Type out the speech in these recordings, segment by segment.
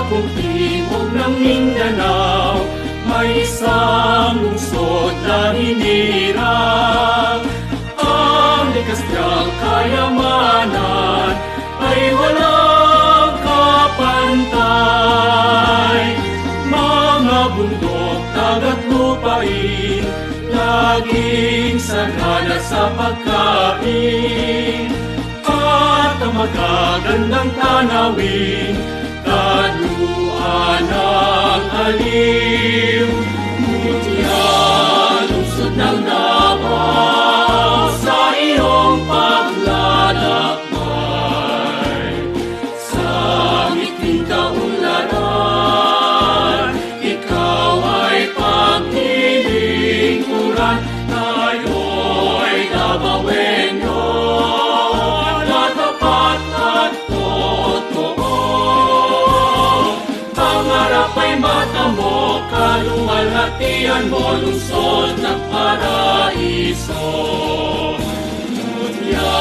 buong timog ng Mindanao, may isang lungsod na hinirang. Ang likas niyang kayamanan ay walang kapantay. Mga bundok, dagat, lupain, laging sagana sa pagkain. At ang magagandang tanawin, kaluan ng aliw. Mutya, lungsod ng Davao, sa iyong paglalakbay. Sa ngiting kaunlaran, ikaw ay pagtilingkuran. Tayo'y Davaoenyo, na tapat at totoo. Pangarap ay mata mo, kaluwalhatian mo, lungsod ng paraiso. Mutya,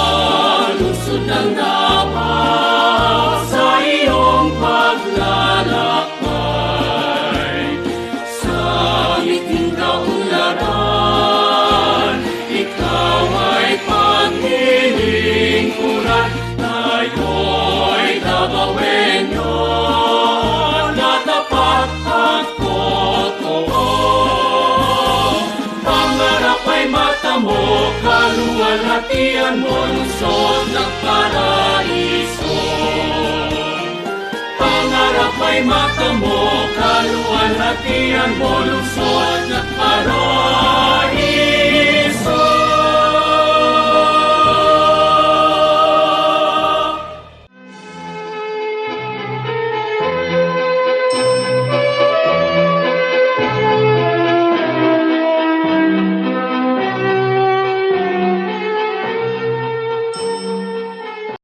lungsod ng Davao, sa iyong paglalakbay. Sa ngiting kaunlaran, ikaw ay pagtilingkuran. Tayo'y Davaoenyo, na tapat at totoo. Pangarap ay mata mo, kaluwalhatian mo, lungsod ng paraiso. Pangarap ay mata mo, kaluwalhatian mo, lungsod ng paraiso.